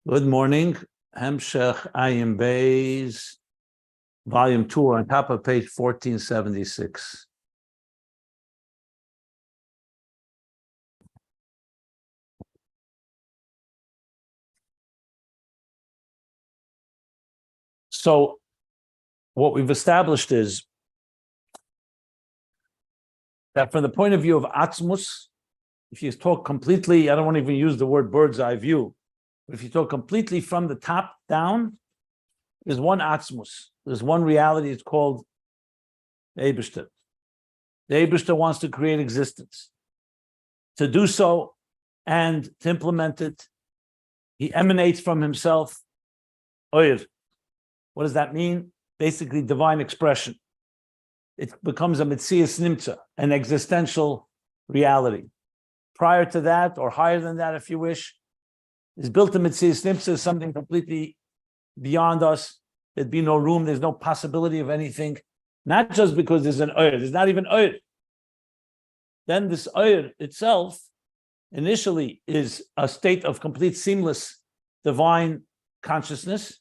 Good morning. Hemshech Ayin Beis, Volume 2, on top of page 1476. So, what we've established is that from the point of view of Atzmus, if you talk completely, I don't want to even use the word bird's eye view, but if you talk completely from the top down, there's one Atzmus. There's one reality. It's called the Everest. The Everest wants to create existence. To do so and to implement it, he emanates from himself. Oyer. What does that mean? Basically, divine expression. It becomes a mitzias nimtza, an existential reality. Prior to that, or higher than that, if you wish, is built in mitzias nimtza, something completely beyond us. There'd be no room. There's no possibility of anything. Not just because there's an oyer. There's not even oyer. Then this oyer itself, initially, is a state of complete seamless divine consciousness.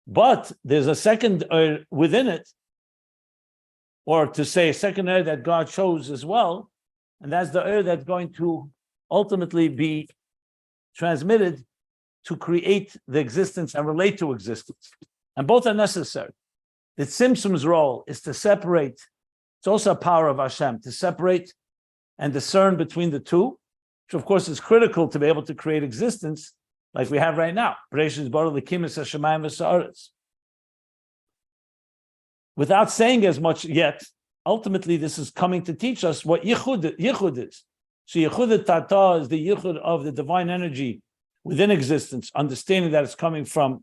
But there's a second oyer within it, or to say a second oyer that God chose as well, and that's the oyer that's going to ultimately be transmitted to create the existence and relate to existence. And both are necessary. The Tzimtzum's role is to separate. It's also a power of Hashem, to separate and discern between the two, which of course is critical to be able to create existence like we have right now. Without saying as much yet, ultimately this is coming to teach us what yichud is. So yichud tata is the yichud of the divine energy within existence, understanding that it's coming from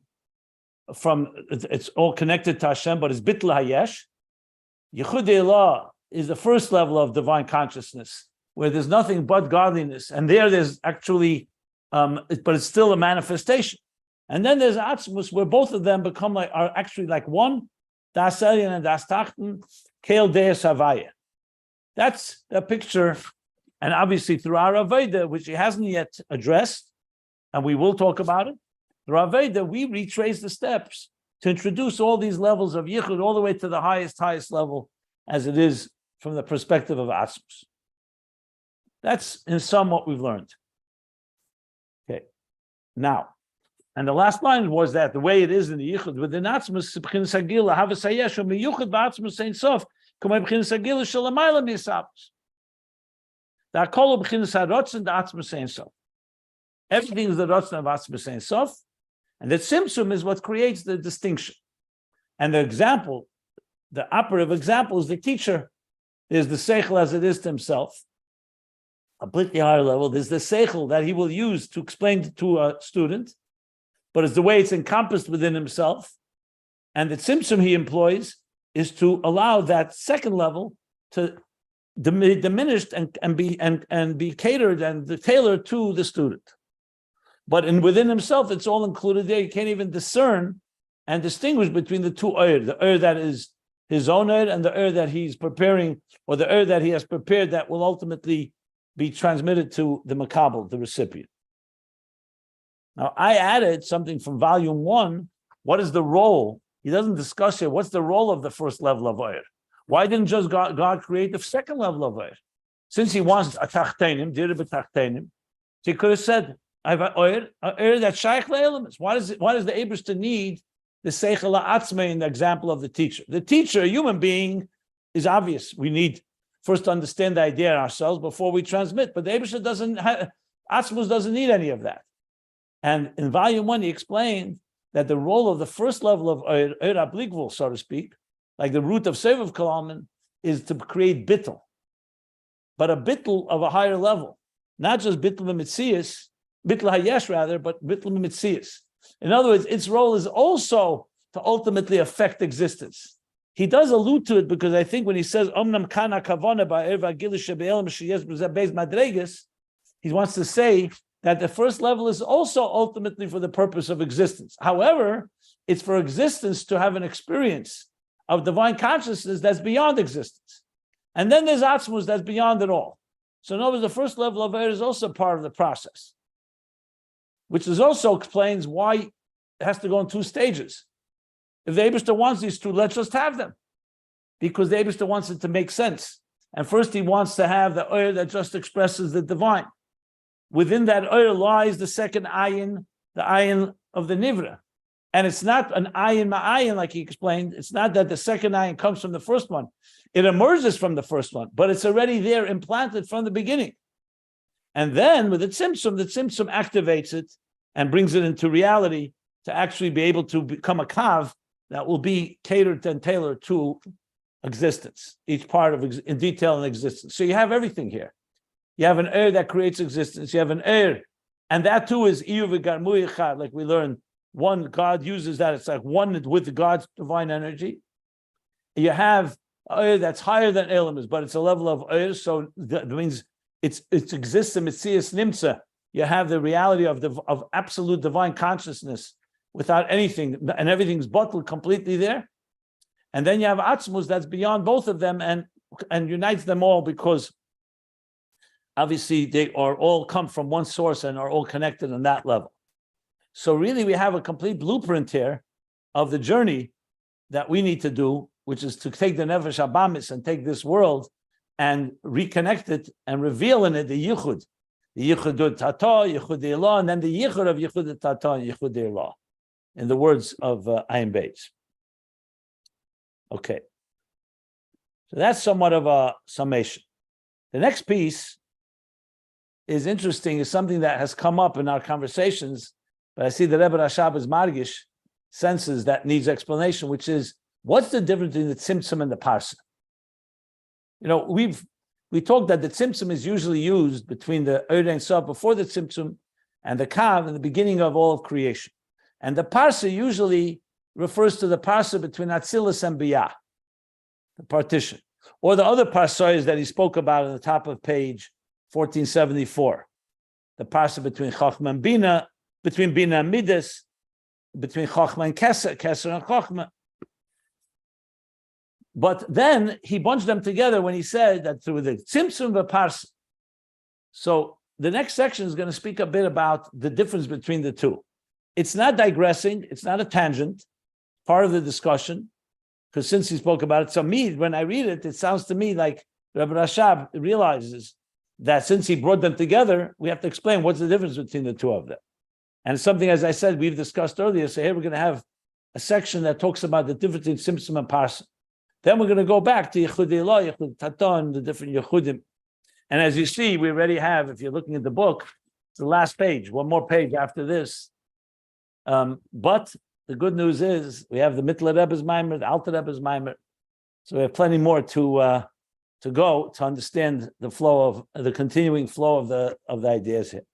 it's all connected to Hashem, but it's bitl hayesh. Yichud Elah is the first level of divine consciousness, where there's nothing but godliness, and there's actually, but it's still a manifestation. And then there's Atzmus, where both of them are actually like one, das Elyon and das Tachten, Kel Deus Havaya. That's the picture, and obviously through our Aveda, which he hasn't yet addressed, and we will talk about it. Through Aveda, we retrace the steps to introduce all these levels of Yichud all the way to the highest level, as it is from the perspective of Atzmus. That's in sum what we've learned. Okay, now, and the last line was that the way it is in the Yichud within Atzmus, B'chinas Hagila, Havas Hayeshu, Miyuchad B'Atzmus Ein Sof, K'may B'chinas Hagila Shalamayla Mi'Sabus. The Hakol B'chinas HaRotzen D'Atzmus Ein Sof. Everything is the Rotzen of Atzmus Ein Sof, and the Tzimtzum is what creates the distinction. And the example, the operative example is the teacher. There's the seichel as it is to himself, a completely higher level. There's the seichel that he will use to explain to a student, but it's the way it's encompassed within himself. And the tzimtzum he employs is to allow that second level to be diminished and be catered and tailored to the student. But within himself, it's all included there. You can't even discern and distinguish between the two oyer, the oyer that is his own oyer and the oyer that he's preparing, or the oyer that he has prepared that will ultimately be transmitted to the makabel, the recipient. Now, I added something from volume 1. What is the role? He doesn't discuss here. What's the role of the first level of oyer? Why didn't just God create the second level of oyer? Since he wants a tachtenim, dirib tachtenim, so he could have said, I have an oyer that's shaykh elements. Why does the Everest need the seichel ha'atzmei in the example of the teacher? The teacher, a human being, is obvious. We need first to understand the idea ourselves before we transmit. But the Everest Atzmus doesn't need any of that. And in volume 1, he explained that the role of the first level of oyer abligvul, so to speak, like the root of Sevav Kalaman, is to create bittul. But a bittul of a higher level, not just bittul v'mitzias, bittul hayesh rather, but bittul v'mitzias. In other words, its role is also to ultimately affect existence. He does allude to it because I think when he says omnam kana kavana ba'er v'agilish shebe'elam sheyes b'zeh madreges, he wants to say that the first level is also ultimately for the purpose of existence. However, it's for existence to have an experience of divine consciousness that's beyond existence. And then there's Atzmus that's beyond it all. So in other words, the first level of air is also part of the process. which is also explains why it has to go in two stages. If the Eibishter wants these two, let's just have them, because the Eibishter wants it to make sense. And first, he wants to have the oil that just expresses the divine. Within that oil lies the second ayin, the ayin of the nivra. And it's not an ayin ma'ayin, like he explained. It's not that the second ayin comes from the first one. It emerges from the first one, but it's already there, implanted from the beginning. And then with the tzimtzum activates it and brings it into reality to actually be able to become a kav that will be catered and tailored to existence, each part of in detail in existence. So you have everything here. You have an that creates existence. You have an and that too is iyu v'garmu echad, like we learned. One, God uses that. It's like one with God's divine energy. You have that's higher than Elam is, but it's a level of so that means it exists in Mitzias Nimtza. You have the reality of absolute divine consciousness without anything, and everything's bottled completely there. And then you have Atzmus that's beyond both of them and unites them all, because obviously they are all come from one source and are all connected on that level. So really we have a complete blueprint here of the journey that we need to do, which is to take the Nefesh Abamis and take this world and reconnect it and reveal in it the Yichud. The Yichud Tata, Yichud Elah, and then the Yichud of Yichud Tata and Yichud Elah, in the words of Ayin Beis. Okay. So that's somewhat of a summation. The next piece is interesting, is something that has come up in our conversations, but I see the Rebbe Rashab is Margish senses that needs explanation, which is, what's the difference between the Tzimtzum and the Parsa? You know, we talked that the Tzimtzum is usually used between the Eir Ein Sof before the Tzimtzum and the Kav in the beginning of all of creation. And the Parsa usually refers to the Parsa between Atzilus and Biyah, the partition. Or the other Parsas that he spoke about on the top of page 1474. The Parsa between Chachma and Bina, between Bina and Midas, between Chachma and Keser, Keser and Chachma. But then he bunched them together when he said that through the Tzimtzum and Parsa. So the next section is going to speak a bit about the difference between the two. It's not digressing, it's not a tangent, part of the discussion, because since he spoke about it, so me, when I read it, it sounds to me like Rebbe Rashab realizes that since he brought them together, we have to explain what's the difference between the two of them. And something, as I said, we've discussed earlier, so here we're going to have a section that talks about the difference between Tzimtzum and Parsa. Then we're going to go back to Yichud Elah, Yichud Tata, and the different Yichudim. And as you see, we already have, if you're looking at the book, it's the last page, one more page after this. But the good news is we have the Mittler Rebbe's Maimer, the Alter Rebbe's Maimer. So we have plenty more to go to understand the flow of the continuing flow of the ideas here.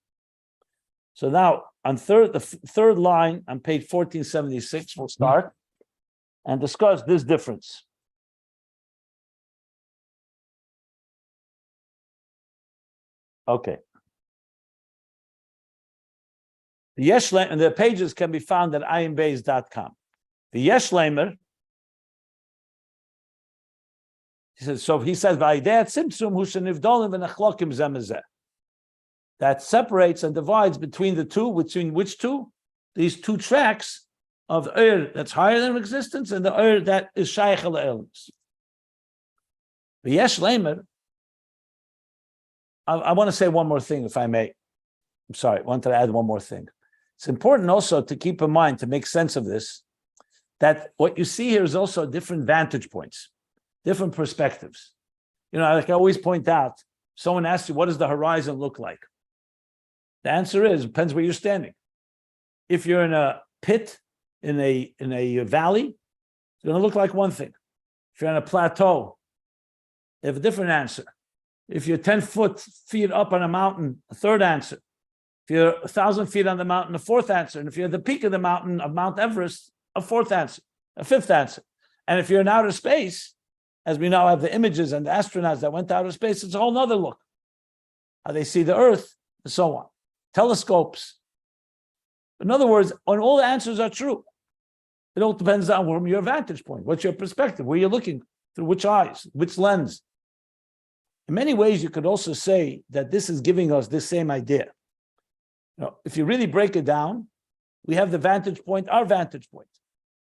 So now on the third line on page 1476, we'll start and discuss this difference. Okay. And the pages can be found at ayinbeis.com. The Yeshlemer, he says, that separates and divides between the two, between which two? These two tracks of the Eir that's higher than existence and the Eir that is Shaykh al-Elms. The Yeshlemer, I want to say one more thing, if I may. I'm sorry, I wanted to add one more thing. It's important also to keep in mind, to make sense of this, that what you see here is also different vantage points, different perspectives. You know, like I always point out, someone asks you, what does the horizon look like? The answer is, it depends where you're standing. If you're in a pit, in a valley, it's going to look like one thing. If you're on a plateau, you have a different answer. If you're 10 feet up on a mountain, a third answer. If you're 1,000 feet on the mountain, a fourth answer. And if you're at the peak of the mountain of Mount Everest, a fourth answer, a fifth answer. And if you're in outer space, as we now have the images and the astronauts that went to outer space, it's a whole nother look. How they see the Earth, and so on. Telescopes. In other words, all the answers are true. It all depends on your vantage point. What's your perspective? Where you're looking, through which eyes, which lens. In many ways, you could also say that this is giving us this same idea. If you really break it down, we have the vantage point, our vantage point.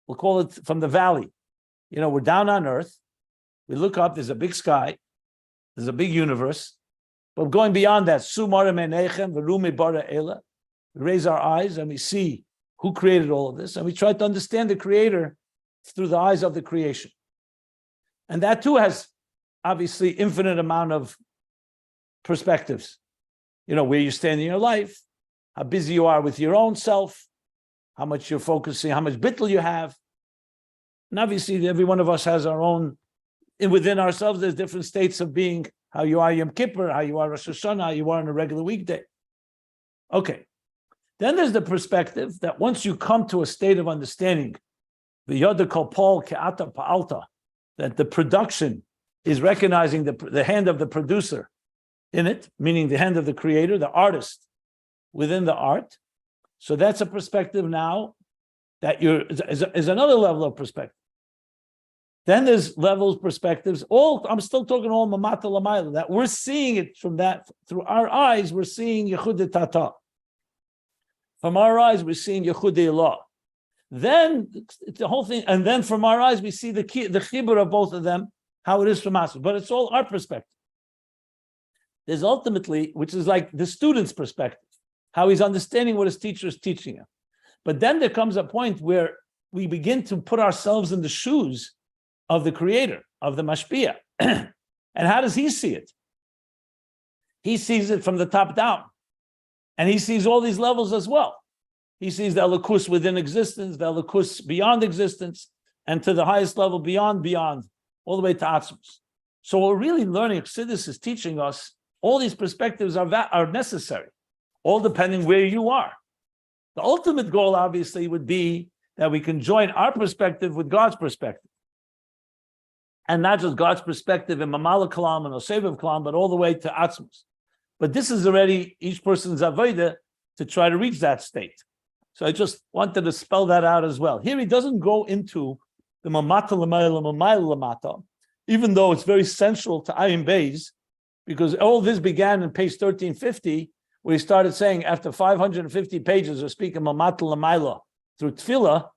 We'll call it from the valley. We're down on earth. We look up, there's a big sky, there's a big universe. But going beyond that, we raise our eyes and we see who created all of this, and we try to understand the creator through the eyes of the creation. And that too has obviously infinite amount of perspectives. Where you stand in your life, how busy you are with your own self, how much you're focusing, how much bittul you have. And obviously every one of us has our own, and within ourselves there's different states of being, how you are Yom Kippur, how you are Rosh Hashanah, how you are on a regular weekday. Okay. Then there's the perspective that once you come to a state of understanding, that the production is recognizing the hand of the producer in it, meaning the hand of the creator, the artist within the art. So that's a perspective now that is another level of perspective. Then there's levels, perspectives, I'm still talking all mamata lamayla, that we're seeing it from that, through our eyes, we're seeing Yechud Tata. From our eyes, we're seeing Yechud Elah. Then the whole thing, and then from our eyes, we see the chibur of both of them, how it is from us. But it's all our perspective. There's ultimately, which is like the student's perspective, how he's understanding what his teacher is teaching him. But then there comes a point where we begin to put ourselves in the shoes of the creator, of the mashpia. And how does he see it? He sees it from the top down. And he sees all these levels as well. He sees the elokus within existence, the elokus beyond existence, and to the highest level beyond, all the way to Atzmus. So we're really learning, Chassidus is teaching us, all these perspectives are necessary, all depending where you are. The ultimate goal, obviously, would be that we can join our perspective with God's perspective. And not just God's perspective in Mamala Kalam and Osevav Kalam, but all the way to Atzmus. But this is already each person's avodah to try to reach that state. So I just wanted to spell that out as well. Here he doesn't go into the Mamata Lamata, even though it's very central to Ayin Beis, because all this began in page 1350, where he started saying after 550 pages of speaking Mamata Lamaila through Tefillah,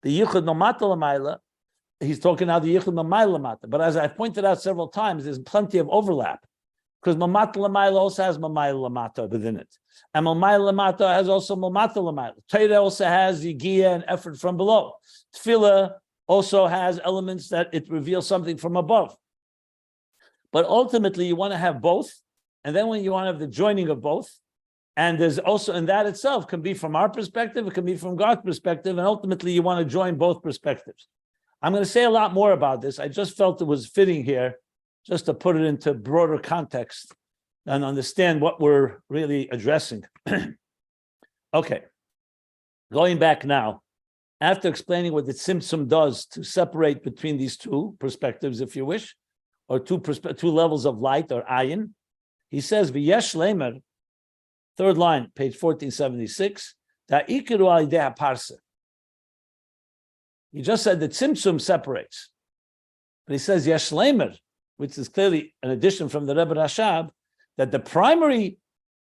the Yichud Mamata Lamaila, he's talking now the Yichud Mamaila Lamata. But as I've pointed out several times, there's plenty of overlap. Because Mamata Lamaila also has Mamaila Lamata within it. And Mamaila Lamata has also Mamata Lamaila. Torah also has Yigia and effort from below. Tefillah also has elements that it reveals something from above. But ultimately, you want to have both. And then when you want to have the joining of both, and there's also, and that itself can be from our perspective, it can be from God's perspective, and ultimately you want to join both perspectives. I'm going to say a lot more about this. I just felt it was fitting here just to put it into broader context and understand what we're really addressing. Okay, going back now, after explaining what the Tzimtzum does to separate between these two perspectives, if you wish, or two levels of light or ayin, he says, V'yesh lemer, third line, page 1476, Da'ikiru al-idei Parsa. He just said that Tzimtzum separates. But he says, Yesh lemer, which is clearly an addition from the Rebbe Rashab, that the primary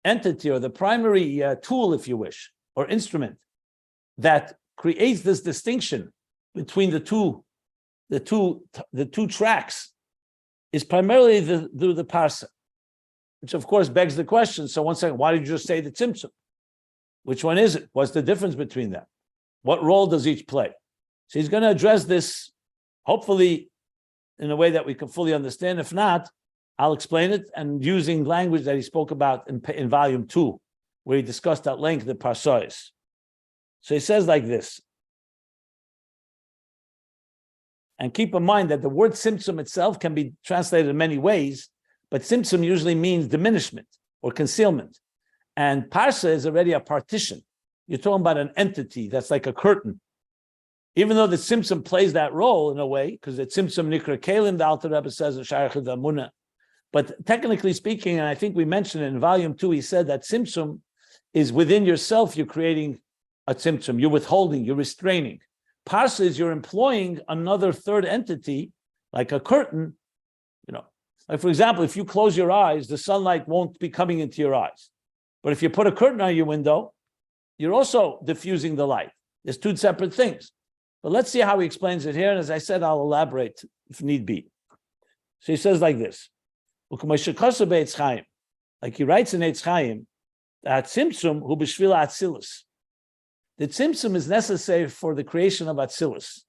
entity or the primary tool, if you wish, or instrument that creates this distinction between the two tracks is primarily the Parsa, which of course begs the question. So one second, why did you just say the Tzimtzum? Which one is it? What's the difference between them? What role does each play? So he's going to address this, hopefully, in a way that we can fully understand. If not, I'll explain it, and using language that he spoke about in volume 2, where he discussed at length the Parsais. So he says like this, and keep in mind that the word Tzimtzum itself can be translated in many ways, but Tzimtzum usually means diminishment or concealment. And Parsa is already a partition. You're talking about an entity that's like a curtain. Even though the Tzimtzum plays that role in a way, because the Tzimtzum Nikra Kelim, the Alter Rebbe says in Shayach Amunah. But technically speaking, and I think we mentioned it in volume 2, he said that Tzimtzum is within yourself, you're creating a Tzimtzum, you're withholding, you're restraining. Parsa is you're employing another third entity, like a curtain, Like for example, if you close your eyes, the sunlight won't be coming into your eyes. But if you put a curtain on your window, you're also diffusing the light. There's two separate things. But let's see how he explains it here. And as I said, I'll elaborate if need be. So he says like this. Like he writes in Eitz Chaim, that Tzimtzum hu b'shvil Atzilus. The Tzimtzum is necessary for the creation of Atzilus,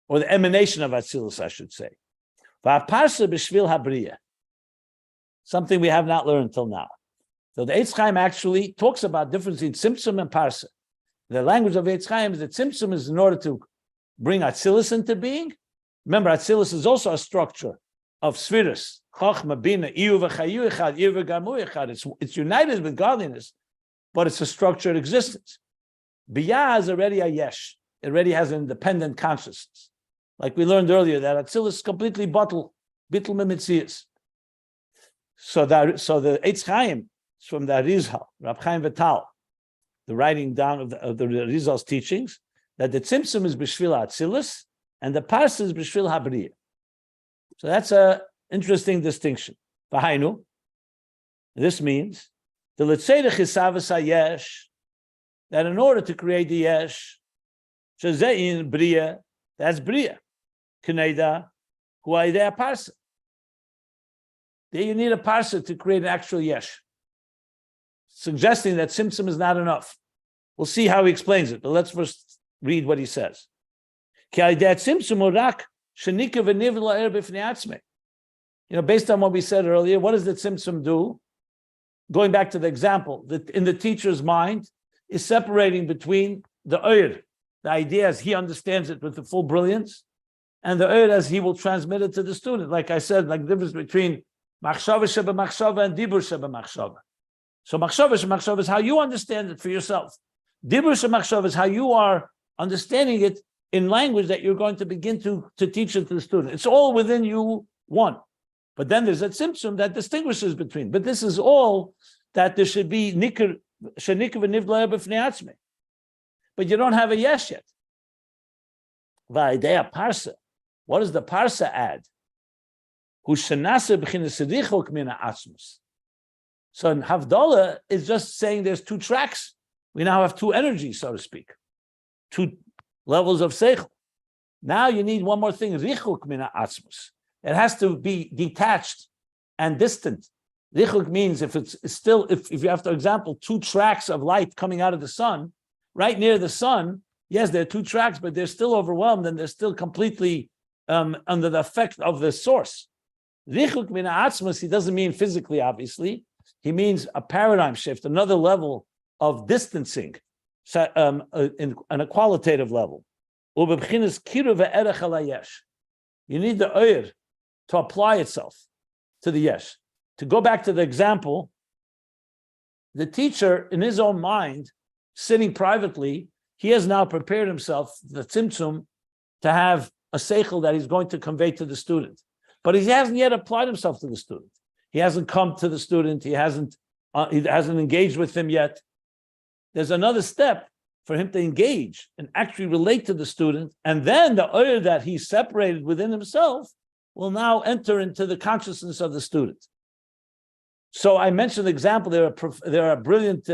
or the emanation of Atzilus, I should say. Parsa b'shvil habriya. Something we have not learned until now. So the Eitz Chaim actually talks about difference in Tzimtzum and Parsa. The language of Eitz Chaim is that Tzimtzum is in order to bring Atzilus into being. Remember, Atzilus is also a structure of Sfiris, Chochma, Bina, Iyu v'chayu echad, Iyu v'gamu echad. It's united with godliness, but it's a structured existence. Biyah is already a yesh. It already has an independent consciousness. Like we learned earlier, that Atzilus is completely bittul mimitzias. So the Eitz Chaim is from the Arizal, Rab Chaim Vital, the writing down of the Arizal's teachings, that the Tzimtzum is b'shvil Atzilus and the Parsa is b'shvil Habriya. So that's an interesting distinction. V'hainu, this means the L'tzedech Chisavas HaYesh, that in order to create the Yesh, Shazein Briya, that's Briya, Kneda, Huaidea Parsa. There you need a Parsa to create an actual Yesh, suggesting that Tzimtzum is not enough. We'll see how he explains it, but let's first read what he says. Based on what we said earlier, what does the Tzimtzum do? Going back to the example, that in the teacher's mind is separating between the Oyer, the idea as he understands it with the full brilliance, and the Oyer as he will transmit it to the student. Like I said, like the difference between Machshava Sheba Machshava and Dibur Sheba Machshava. So Machshava Sheba Machshava is how you understand it for yourself. Dibur Sheba Machshava is how you are understanding it in language that you're going to begin to teach it to the student. It's all within you, one. But then there's a tzimtzum that distinguishes between. But this is all that there should be nikr, shenikr v'nivla b'fnei atzmei. But you don't have a yesh yet. V'idea parsa. What does the parsa add? Hu shenase b'chinas richok mina atzmus. So in Havdalah is just saying there's two tracks. We now have two energies, so to speak. Two levels of seichel. Now you need one more thing, richuk mina atzmus. It has to be detached and distant. Richuk means if it's still, if you have, for example, two tracks of light coming out of the sun, right near the sun, yes, there are two tracks, but they're still overwhelmed and they're still completely under the effect of the source. Richuk mina atzmus, he doesn't mean physically, obviously. He means a paradigm shift, another level of distancing, on a qualitative level. You need the oyer to apply itself to the yesh. To go back to the example, the teacher, in his own mind, sitting privately, he has now prepared himself, the tzimtzum, to have a seichel that he's going to convey to the student. But he hasn't yet applied himself to the student. He hasn't come to the student. He hasn't engaged with him yet. There's another step for him to engage and actually relate to the student. And then the oyer that he separated within himself will now enter into the consciousness of the student. So I mentioned the example, there are brilliant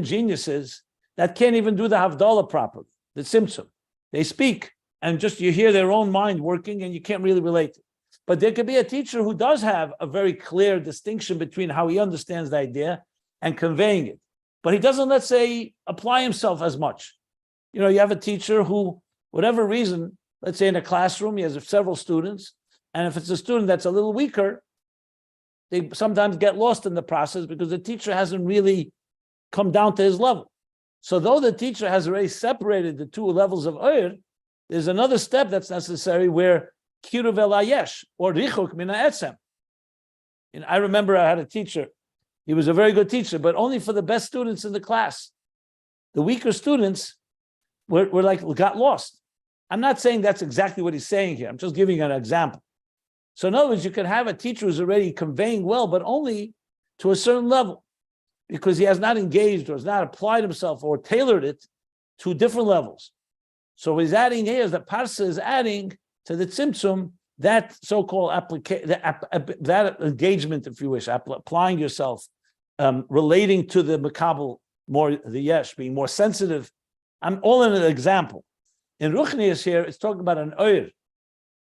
geniuses that can't even do the Havdalah properly, the Tzimtzum. They speak and just you hear their own mind working and you can't really relate. But there could be a teacher who does have a very clear distinction between how he understands the idea and conveying it. But he doesn't, let's say, apply himself as much. You know, you have a teacher who, whatever reason, let's say in a classroom, he has several students, and if it's a student that's a little weaker, they sometimes get lost in the process because the teacher hasn't really come down to his level. So though the teacher has already separated the two levels of oyer, there's another step that's necessary where kiruv el hayesh, or richuk min ha'etzem. And I remember I had a teacher. He was a very good teacher, but only for the best students in the class. The weaker students got lost. I'm not saying that's exactly what he's saying here. I'm just giving an example. So in other words, you could have a teacher who's already conveying well, but only to a certain level, because he has not engaged or has not applied himself or tailored it to different levels. So what he's adding here is that Parsa is adding to the Tzimtzum that so-called that engagement, if you wish, applying yourself relating to the makabel more, the yesh, being more sensitive. I'm all in an example. In Ruchnius here, it's talking about an oir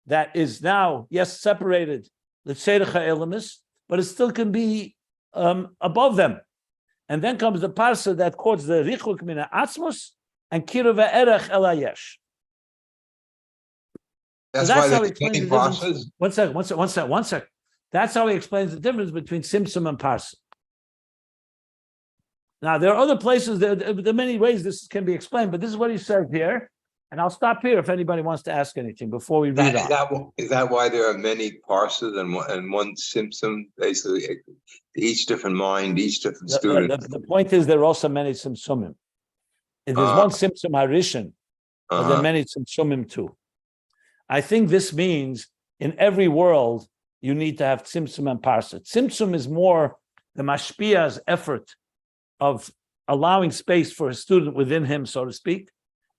that is now, yes, separated, the tzedekah elements, but it still can be above them. And then comes the parsa that quotes the richuk mina atzmos and kiruv erech el hayesh. That's So why how he there's explains many the difference. parsas. One sec. That's how he explains the difference between Tzimtzum and Parsa. Now, there are other places, there are many ways this can be explained, but this is what he says here. And I'll stop here if anybody wants to ask anything before we read on. Is that why there are many parsas and one Tzimtzum, basically, each different mind, each different student? The point is there are also many Tzimtzumim. If there's one Tzimtzum Harishan, but there are many Tzimtzumim too. I think this means in every world, you need to have Tzimtzum and Parsa. Tzimtzum is more the mashpia's effort of allowing space for a student within him, so to speak.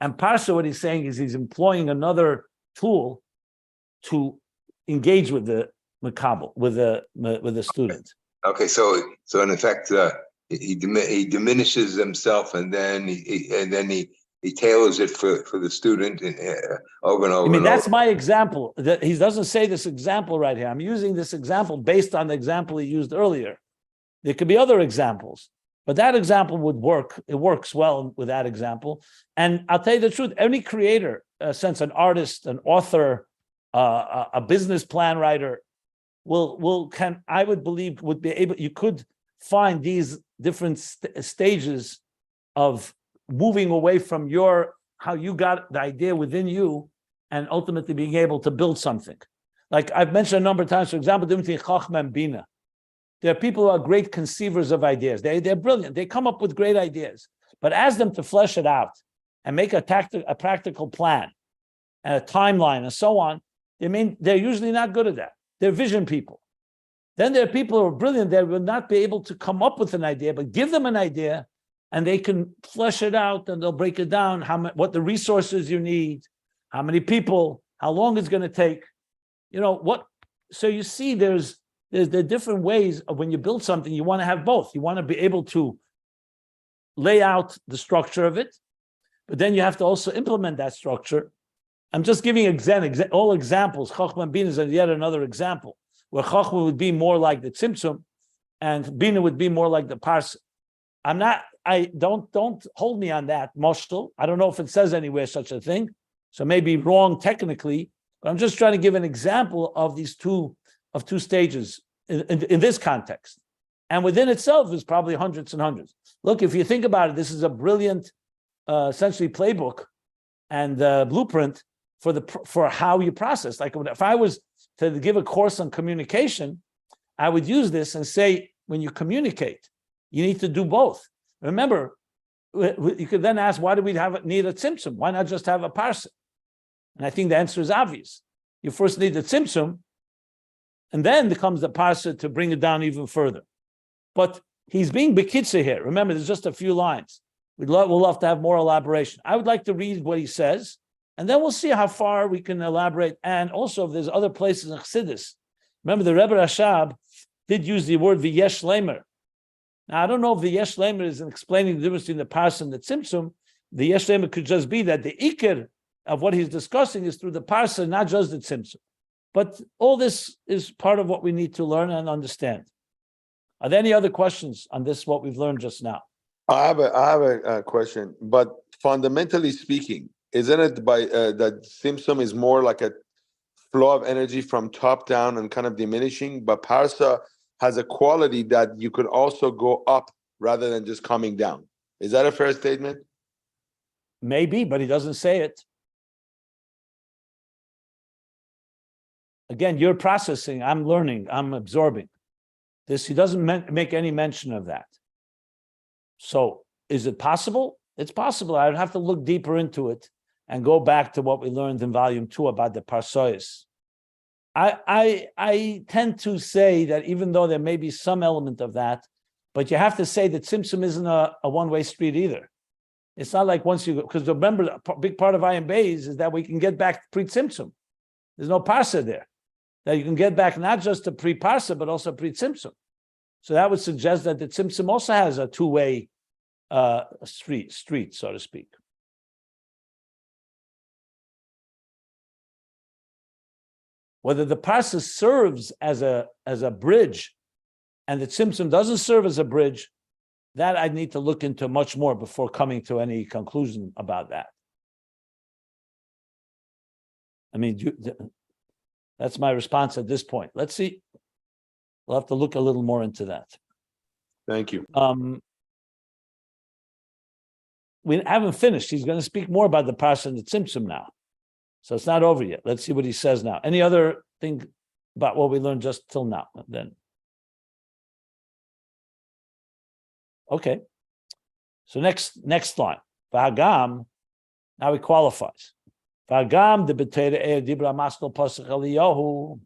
And Parsa, what he's saying is he's employing another tool to engage with the makabel, with the student. Okay, so in effect, he diminishes himself, and then he tailors it for the student over and over. I mean, that's my example. That he doesn't say this example right here. I'm using this example based on the example he used earlier. There could be other examples, but that example would work. It works well with that example. And I'll tell you the truth, any creator, since an artist, an author, a business plan writer, I would believe would be able, you could find these different stages of moving away from how you got the idea within you and ultimately being able to build something. Like I've mentioned a number of times, for example, between Chachma and Bina. There are people who are great conceivers of ideas. They're brilliant. They come up with great ideas. But ask them to flesh it out and make a practical plan and a timeline and so on. They're usually not good at that. They're vision people. Then there are people who are brilliant. They will not be able to come up with an idea, but give them an idea and they can flesh it out and they'll break it down, what the resources you need, how many people, how long it's going to take, so you see there's the different ways of when you build something, you want to have both. You want to be able to lay out the structure of it, but then you have to also implement that structure. I'm just giving all examples. Chachma and Bina is yet another example, where Chachma would be more like the Tzimtzum and Bina would be more like the Parsa. Don't hold me on that, Moshel. I don't know if it says anywhere such a thing, so maybe wrong technically, but I'm just trying to give an example of these two stages in this context. And within itself is probably hundreds and hundreds. Look, if you think about it, this is a brilliant, essentially playbook and blueprint for how you process. Like if I was to give a course on communication, I would use this and say, when you communicate, you need to do both. Remember, you could then ask, why do we need a Tzimtzum? Why not just have a Parsa? And I think the answer is obvious. You first need the Tzimtzum, and then comes the Parsa to bring it down even further. But he's being bekitzer here. Remember, there's just a few lines. We'll love to have more elaboration. I would like to read what he says, and then we'll see how far we can elaborate. And also, if there's other places in Chassidus. Remember, the Rebbe Rashab did use the word v'yesh lemer. Now, I don't know if the yesh lemer is explaining the difference between the Parsa and the Tzimtzum. The yesh lemer could just be that the ikir of what he's discussing is through the Parsa, not just the Tzimtzum. But all this is part of what we need to learn and understand. Are there any other questions on this, what we've learned just now? I have a question, but fundamentally speaking, isn't it that Tzimtzum is more like a flow of energy from top down and kind of diminishing, but Parsa has a quality that you could also go up rather than just coming down? Is that a fair statement? Maybe, but he doesn't say it. Again, you're processing, I'm learning, I'm absorbing. He doesn't make any mention of that. So is it possible? It's possible. I'd have to look deeper into it and go back to what we learned in volume 2 about the Parsois. I tend to say that even though there may be some element of that, but you have to say that Tzimtzum isn't a one-way street either. It's not like once you go, because remember, a big part of Ayin Beis is that we can get back pre-Tzimtzum. There's no Parsa there. That you can get back not just to pre-Parsa, but also pre-Tzimtzum. So that would suggest that the Tzimtzum also has a two-way street, so to speak. Whether the Parsa serves as a bridge and the Tzimtzum doesn't serve as a bridge, that I'd need to look into much more before coming to any conclusion about that. I mean, that's my response at this point. Let's see. We'll have to look a little more into that. Thank you. We haven't finished. He's going to speak more about the Parsa and the Tzimtzum now. So it's not over yet. Let's see what he says now. Any other thing about what we learned just till now? Then, okay. So next line. V'hagam. Now he qualifies. V'hagam de b'teireh dibra maskel pasach Eliyahu.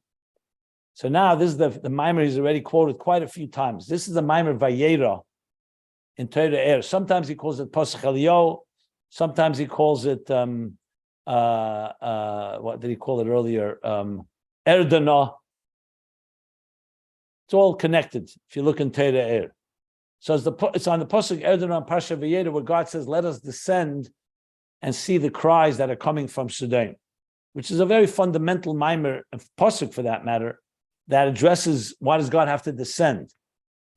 So now this is the mimer he's already quoted quite a few times. This is the mimer Vayera in Torah. Sometimes he calls it pasach Eliyahu. Sometimes he calls it what did he call it earlier? Erdana. It's all connected if you look in Torah. So it's on the pasuk Erdana and Parsha Vayera where God says, "Let us descend and see the cries that are coming from Sudan," which is a very fundamental mimer, pasuk for that matter, that addresses why does God have to descend?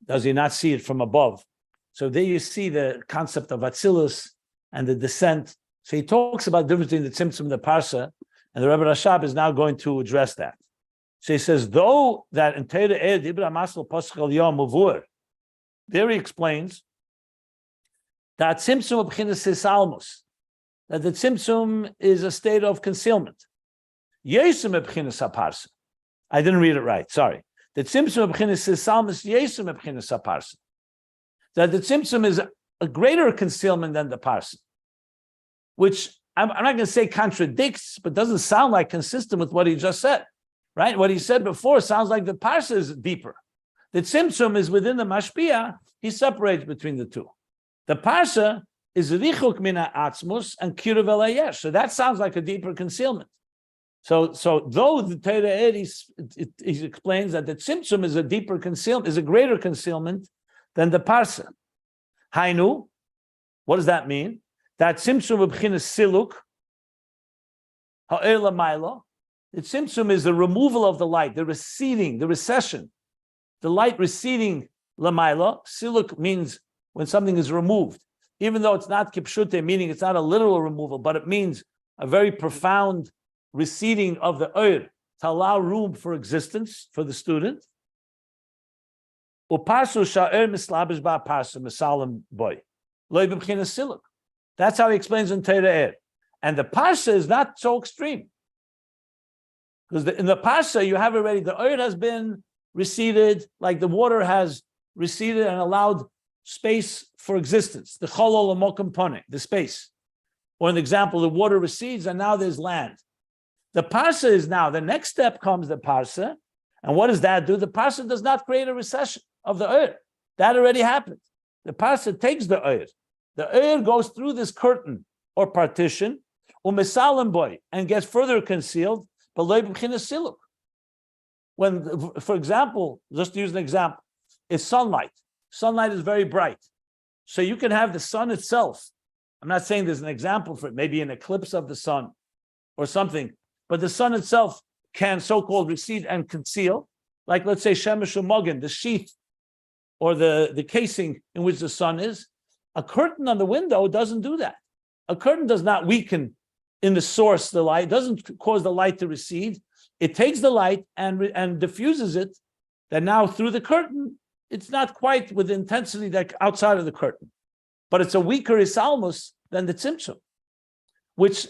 Does he not see it from above? So there you see the concept of Atzilus and the descent. So he talks about the difference between the Tzimtzum and the Parsa, and the Rebbe Rashab is now going to address that. So he says, though that in Torah Dibra Masel Pasach Eliyahu Muvur, there he explains that Tzimtzum b'chinas Sisalmus, that the Tzimtzum is a state of concealment. Yesum b'chinas Parsa. I didn't read it right. Sorry. The Tzimtzum b'chinas Sisalmus Yesum b'chinas Parsa. That the Tzimtzum is a greater concealment than the Parsa, which I'm not going to say contradicts, but doesn't sound like consistent with what he just said, right? What he said before sounds like the Parsa is deeper. The Tzimtzum is within the Mashpia. He separates between the two. The Parsa is Richuk Mina Atzmus and Kiruv Elayesh. So that sounds like a deeper concealment. So though the Torah he explains that the Tzimtzum is a deeper concealment, is a greater concealment than the Parsa. Hainu, what does that mean? That Tzimtzum b'chinas siluk, ha'er l'mayla. The Tzimtzum is the removal of the light, the receding, the recession, the light receding l'mayla. Siluk means when something is removed, even though it's not kipshute, meaning it's not a literal removal, but it means a very profound receding of the earth to allow room for existence for the student. Uparsu sha'er mislabish ba parsa misalim boy. Loy b'chinas siluk. That's how he explains in Torah. And the Parsa is not so extreme. Because in the Parsa, you have already, the earth has been receded, like the water has receded and allowed space for existence. The cholol amokampone, the space. Or an example, the water recedes and now there's land. The Parsa is now, the next step comes the Parsa. And what does that do? The Parsa does not create a recession of the earth. That already happened. The Parsa takes the earth. The air goes through this curtain or partition, and gets further concealed. When, for example, just to use an example, is sunlight. Sunlight is very bright. So you can have the sun itself. I'm not saying there's an example for it, maybe an eclipse of the sun or something, but the sun itself can so-called recede and conceal, like let's say Shemesh U'Mogen, the sheath or the casing in which the sun is. A curtain on the window doesn't do that. A curtain does not weaken in the source the light, doesn't cause the light to recede. It takes the light and diffuses it, that now through the curtain, it's not quite with the intensity that outside of the curtain. But it's a weaker isalmus than the Tzimtzum, which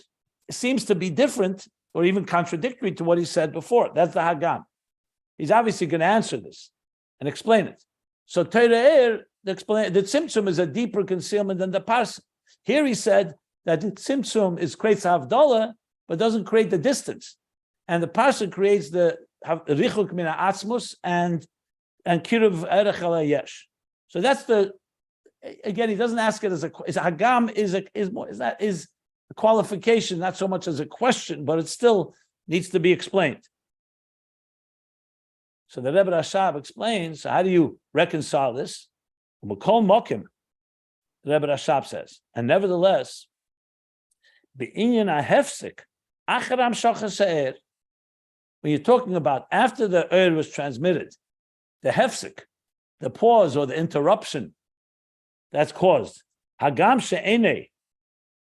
seems to be different or even contradictory to what he said before. That's the Hagam. He's obviously going to answer this and explain it. So Torah the Tzimtzum is a deeper concealment than the Parsa. Here he said that the Tzimtzum creates Havdalah, but doesn't create the distance. And the Parsa creates the Richuk Mina Atzmus and Kiruv Erech Elayesh. So that's again, he doesn't ask it as Hagam is a qualification, not so much as a question, but it still needs to be explained. So the Rebbe Rashab explains, how do you reconcile this? M'kol mokim, the Rebbe Rashab says, and nevertheless, be'inyan ha'hefsik, acharam shachas ha'er, when you're talking about after the was transmitted, the hefsik, the pause or the interruption that's caused, hagam she'enei,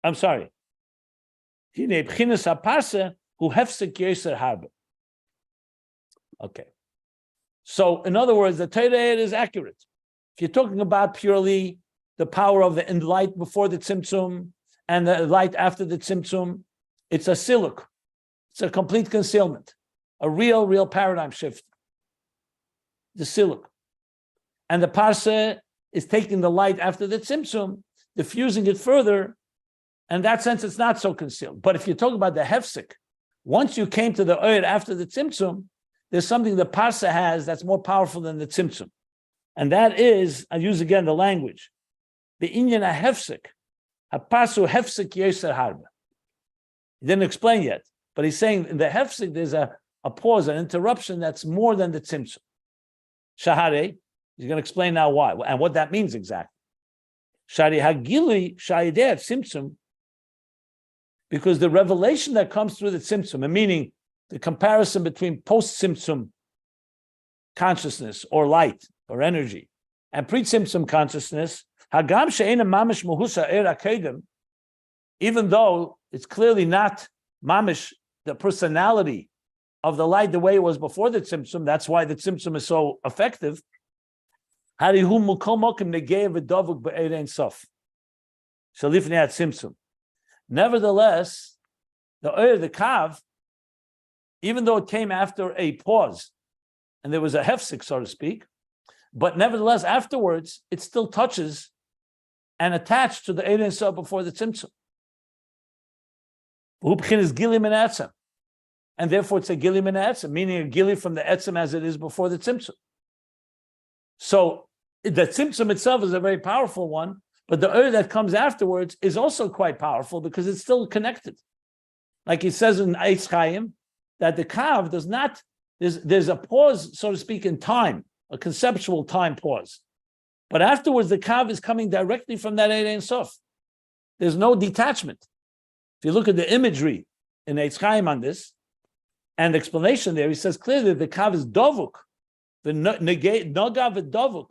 I'm sorry, hine b'chinas ha'parsa hu hefsik yoser harba. Okay. So, in other words, the Torah is accurate. If you're talking about purely the power of the light before the Tzimtzum and the light after the Tzimtzum, it's a siluk. It's a complete concealment, a real paradigm shift. The siluk. And the Parsa is taking the light after the Tzimtzum, diffusing it further. And in that sense, it's not so concealed. But if you talk about the hefsik, once you came to the Oyer after the Tzimtzum, there's something the Parsa has that's more powerful than the Tzimtzum. And that is, I use again the language, the inyan hefsik, hapasu hefsik yoser harba. He didn't explain yet, but he's saying in the hefsik there's a pause, an interruption that's more than the Tzimtzum. Shahare, he's going to explain now why and what that means exactly. Shari hagili shayideh Tzimtzum, because the revelation that comes through the Tzimtzum, and meaning the comparison between post-Tzimtzum consciousness or light or energy and pre-Tzimtzum consciousness, hagam she'ena mamish muhusa er akedem, even though it's clearly not mamish, the personality of the light the way it was before the Tzimtzum, that's why the Tzimtzum is so effective. Harihu mukol mokim negei v'davuk be'erein sof. Shalifnei at-Tzimtzum. Nevertheless, the kav, even though it came after a pause, and there was a hefsik, so to speak, but nevertheless, afterwards, it still touches and attached to the Ein Sof before the Tzimtzum. And therefore, it's a gili min etzem, meaning a gili from the etzem as it is before the Tzimtzum. So the Tzimtzum itself is a very powerful one, but the that comes afterwards is also quite powerful because it's still connected. Like it says in Eitz Chaim, that the kav does not, there's a pause, so to speak, in time, a conceptual time pause. But afterwards, the kav is coming directly from that Ein Sof. There's no detachment. If you look at the imagery in Eitz Chaim on this, and the explanation there, he says clearly the kav is dovuk, the nogav dovuk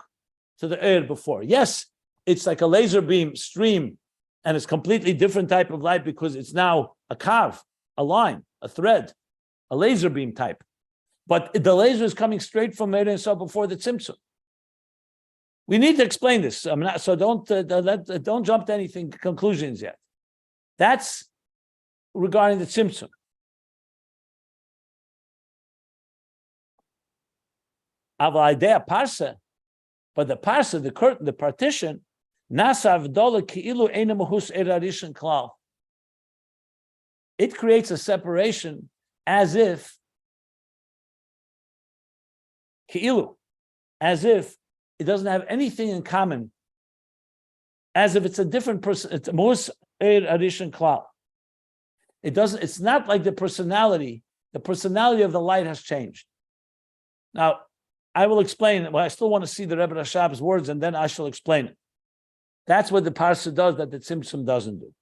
to the air before. Yes, it's like a laser beam stream, and it's completely different type of light because it's now a kav, a line, a thread, a laser beam type. But the laser is coming straight from Ein Sof before the Tzimtzum. We need to explain this. So don't jump to anything, conclusions yet. That's regarding the Tzimtzum. Idea Parsa, but the Parsa, the curtain, the partition, Nasa Avdola Ki'ilu Eina Mahus Erarishan Klal. It creates a separation as if Ki'ilu, as if it doesn't have anything in common, as if it's a different person. It's Mahus Erarishan Klal. It doesn't. It's not like the personality. The personality of the light has changed. Now, I will explain. Well, I still want to see the Rebbe Rashab's words, and then I shall explain it. That's what the Parsa does that the Tzimtzum doesn't do.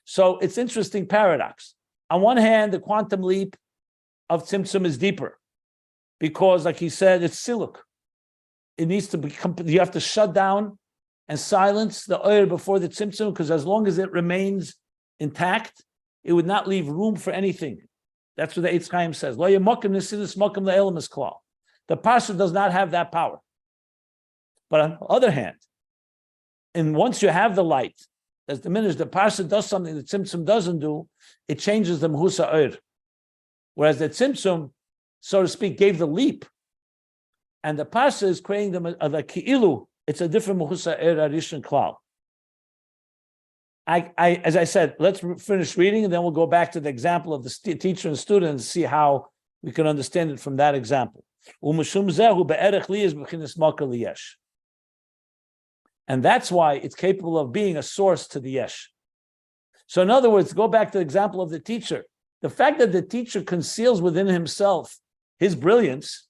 So it's interesting paradox. On one hand, the quantum leap of Tzimtzum is deeper because, like he said, it's siluk. It needs to become. You have to shut down and silence the oil before the Tzimtzum because as long as it remains intact, it would not leave room for anything. That's what the Eitz Chaim says. Lo yemokim nesidus mokim le'elam is klal. The Parsa does not have that power. But on the other hand, and once you have the light that's diminished, the Parsa does something that Tzimtzum doesn't do. It changes the Mehusa Oir. Whereas the Tzimtzum, so to speak, gave the leap. And the Parsa is creating the Ki'ilu. It's a different Mehusa Oir Arishan Klal. As I said, let's finish reading and then we'll go back to the example of the teacher and student and see how we can understand it from that example. And that's why it's capable of being a source to the yesh. So in other words, go back to the example of the teacher. The fact that the teacher conceals within himself his brilliance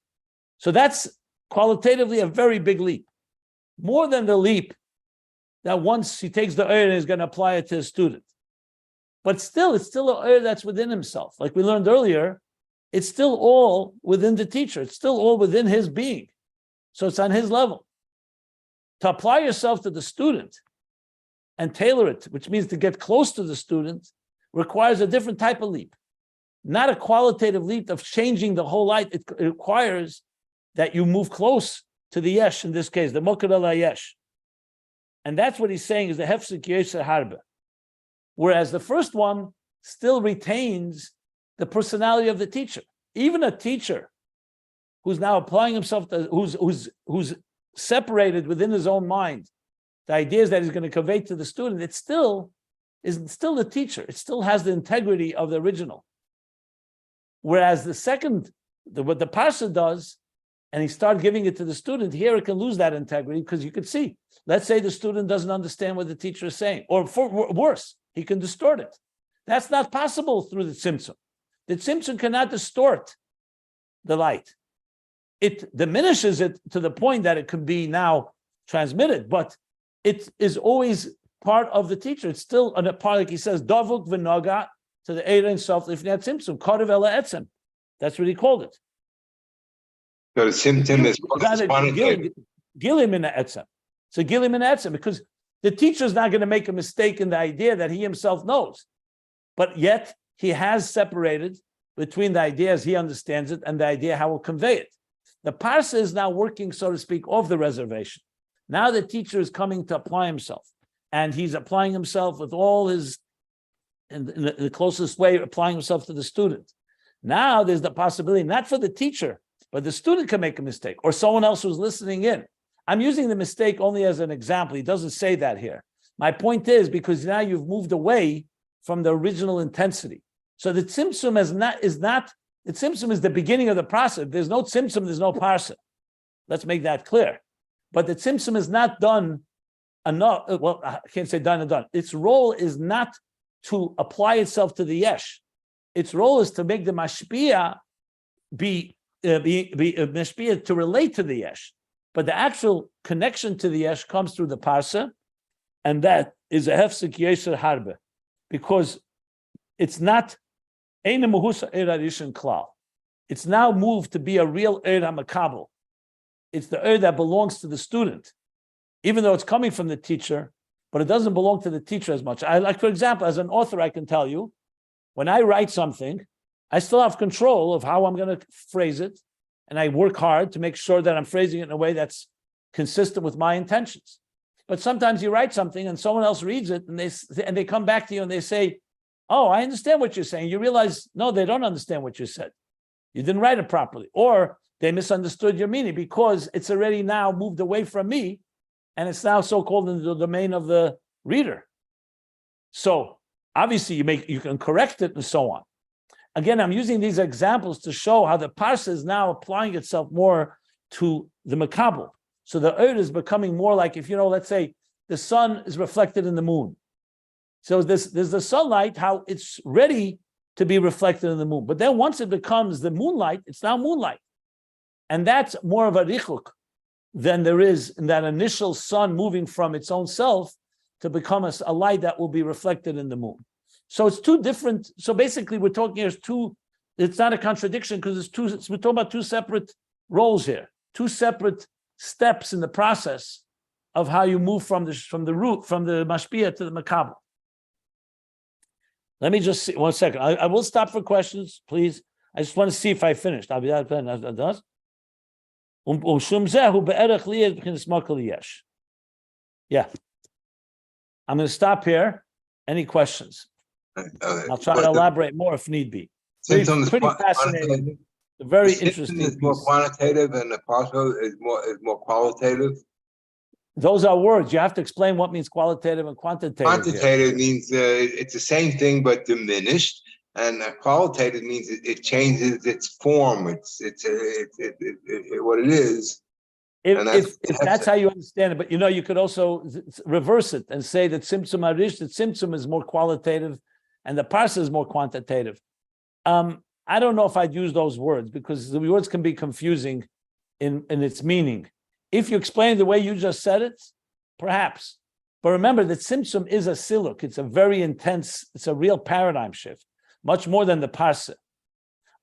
So that's qualitatively a very big leap, more than the leap that once he takes the oyer and is going to apply it to his student. But still, it's still an oyer that's within himself. Like we learned earlier, it's still all within the teacher. It's still all within his being. So it's on his level. To apply yourself to the student and tailor it, which means to get close to the student, requires a different type of leap. Not a qualitative leap of changing the whole light. It requires that you move close to the yesh, in this case, the moked al yesh. And that's what he's saying is the Hemshech Ayin Beis. Whereas the first one still retains the personality of the teacher. Even a teacher who's now applying himself to, who's separated within his own mind, the ideas that he's going to convey to the student, it still is still the teacher. It still has the integrity of the original. Whereas the second, what the Parsa does, and he starts giving it to the student, here it can lose that integrity because you could see, let's say the student doesn't understand what the teacher is saying, or worse, he can distort it. That's not possible through the Tzimtzum. The Tzimtzum cannot distort the light. It diminishes it to the point that it can be now transmitted, but it is always part of the teacher. It's still a part, like he says, Davuk v'naga to the Eir Ein Sof Lifnei Tzimtzum, Karev Ela Etzem. That's what he called it. So the symptom is quantitative. Gilim in etzem. So gilim in etzem, because the teacher is not going to make a mistake in the idea that he himself knows, but yet he has separated between the idea as he understands it and the idea how we'll convey it. The parsa is now working, so to speak, off the reservation. Now the teacher is coming to apply himself, and he's applying himself with all his, in the closest way, applying himself to the student. Now there's the possibility, not for the teacher, but the student can make a mistake, or someone else who's listening in. I'm using the mistake only as an example. He doesn't say that here. My point is, because now you've moved away from the original intensity. So the Tzimtzum the Tzimtzum is the beginning of the process. If there's no Tzimtzum, there's no Parsa. Let's make that clear. But the Tzimtzum is not done enough. Well, I can't say done and done. Its role is not to apply itself to the yesh. Its role is to make the mashpia be mashpia to relate to the yesh. But the actual connection to the yesh comes through the parsa, and that is a Hemshech Ayin Beis, because it's not Eina Mehusa Eir Harishin Klal. It's now moved to be a real Eir HaMakabel. It's the Eir that belongs to the student, even though it's coming from the teacher, but it doesn't belong to the teacher as much. Like, for example, as an author, I can tell you, when I write something, I still have control of how I'm going to phrase it, and I work hard to make sure that I'm phrasing it in a way that's consistent with my intentions. But sometimes you write something and someone else reads it, and they come back to you and they say, "Oh, I understand what you're saying." You realize, no, they don't understand what you said. You didn't write it properly, or they misunderstood your meaning because it's already now moved away from me, and it's now so-called in the domain of the reader. So obviously you can correct it and so on. Again, I'm using these examples to show how the parsa is now applying itself more to the makabel. So the earth is becoming more like, if let's say the sun is reflected in the moon. So there's the sunlight, how it's ready to be reflected in the moon. But then once it becomes the moonlight, it's now moonlight. And that's more of a richuk than there is in that initial sun moving from its own self to become a light that will be reflected in the moon. So it's two different. So basically, we're talking here it's not a contradiction because we're talking about two separate roles here, two separate steps in the process of how you move from the root, from the mashpia to the makabel. Let me just see 1 second. I will stop for questions, please. I just want to see if I finished. I'll be that. Yeah. I'm going to stop here. Any questions? I'll try to elaborate more if need be. Pretty fascinating. Very interesting. Is more quantitative, and the parsa is more qualitative. Those are words. You have to explain what means qualitative and quantitative. Quantitative means it's the same thing but diminished, and qualitative means it changes its form. It's what it is. If that's how you understand it, but you could also reverse it and say that Tzimtzum Arish, that Tzimtzum is more qualitative and the parsa is more quantitative. I don't know if I'd use those words because the words can be confusing in its meaning. If you explain it the way you just said it, perhaps. But remember that Tzimtzum is a siluk. It's a very intense, it's a real paradigm shift, much more than the Parsa.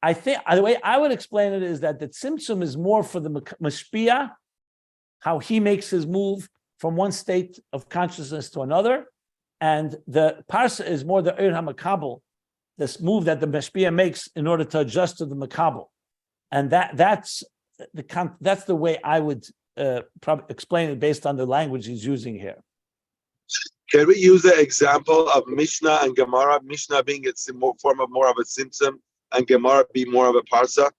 I think the way I would explain it is that the Tzimtzum is more for the mashpia, how he makes his move from one state of consciousness to another, and the Parsa is more the Ir HaMakabel, this move that the mashpia makes in order to adjust to the Makabel, and that's the way I would probably explain it based on the language he's using here. Can we use the example of Mishnah and Gemara? Mishnah being its form of more of a Tzimtzum, and Gemara be more of a Parsa?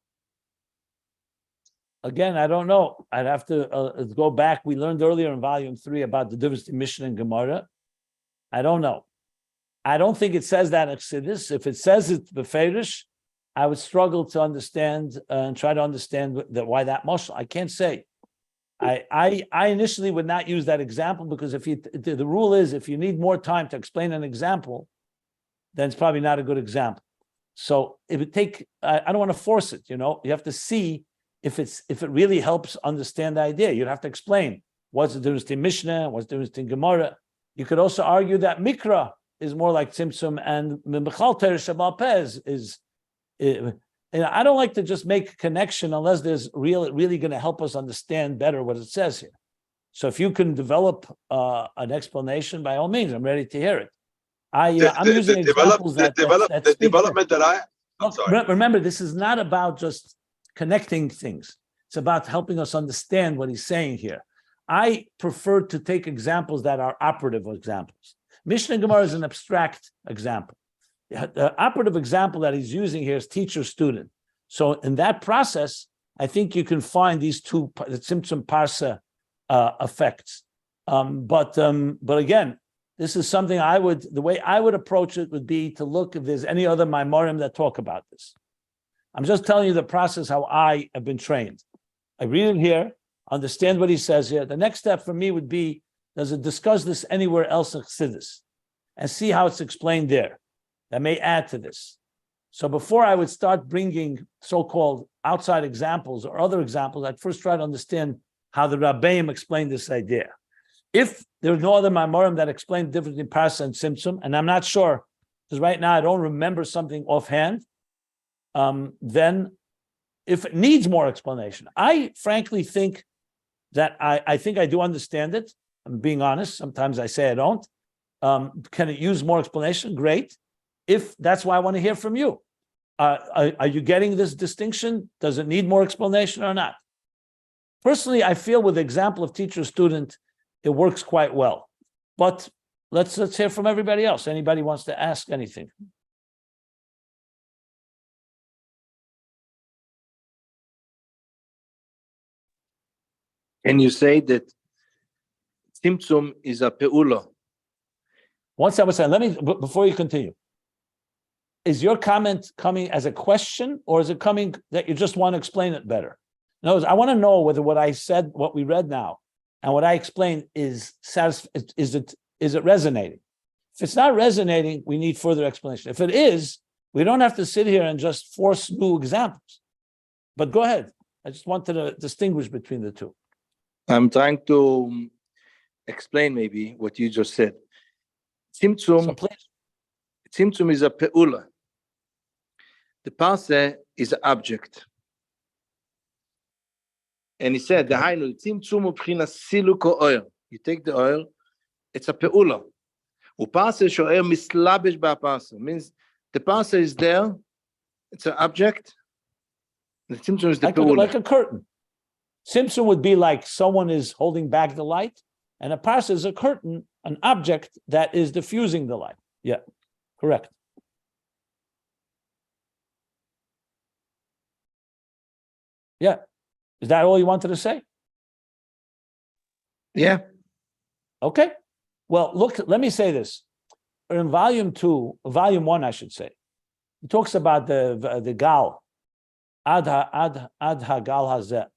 Again, I don't know. I'd have to go back. We learned earlier in volume 3 about the difference between Mishnah and Gemara. I don't know. I don't think it says that in Chassidus. If it says it beferish, I would struggle to understand and try to understand why that mashal. I can't say. I initially would not use that example because if the rule is if you need more time to explain an example, then it's probably not a good example. So it would take. I don't want to force it. You have to see if it really helps understand the idea. You'd have to explain what's the difference between Mishnah, what's the difference between Gemara. You could also argue that Mikra is more like Tzimtzum and Mechal Teresh Shabal Pez is. I don't like to just make a connection unless there's really going to help us understand better what it says here. So if you can develop an explanation, by all means, I'm ready to hear it. I'm using examples that development that I'm sorry. Remember, this is not about just connecting things. It's about helping us understand what he's saying here. I prefer to take examples that are operative examples. Mishnah and Gemara is an abstract example. The operative example that he's using here is teacher-student. So in that process, I think you can find these two, the Tzimtzum Parsa effects. But again, this is something the way I would approach it would be to look if there's any other Maimorim that talk about this. I'm just telling you the process how I have been trained. I read it here, understand what he says here. The next step for me would be, does it discuss this anywhere else in Chassidus? And see how it's explained there. That may add to this. So before I would start bringing so-called outside examples or other examples, I'd first try to understand how the Rabbeim explained this idea. If there's no other Maimorim that explain the difference between Parsa and Tzimtzum, and I'm not sure, because right now I don't remember something offhand, then if it needs more explanation, I frankly think that I think I do understand it. I'm being honest. Sometimes I say I don't. Can it use more explanation? Great. If that's why I want to hear from you. Are you getting this distinction? Does it need more explanation or not? Personally, I feel with the example of teacher-student, it works quite well. But let's hear from everybody else. Anybody wants to ask anything? Can you say that Tzimtzum is a pe'ula? One second, let me, before you continue. Is your comment coming as a question, or is it coming that you just want to explain it better? In other words, I want to know whether what I said, what we read now, and what I explained is it resonating? If it's not resonating, we need further explanation. If it is, we don't have to sit here and just force new examples. But go ahead. I just wanted to distinguish between the two. I'm trying to explain maybe what you just said. Tzimtzum is a pe'ula. The Parsa is an object. And he said, "Dahainu tzimtzum ubchina siluk oil." You take the oil, it's a pe'ula. Uparsa sho'er mislabish ba'parsa. Means the Parsa is there, it's an object. The tzimtzum is the pe'ula. Like a curtain. Tzimtzum would be like someone is holding back the light, and a Parsa is a curtain, an object that is diffusing the light. Yeah, correct. Yeah. Is that all you wanted to say? Yeah. Okay. Well, look, let me say this. In volume 1, I should say, it talks about the gal. Ad ha gal hazeh.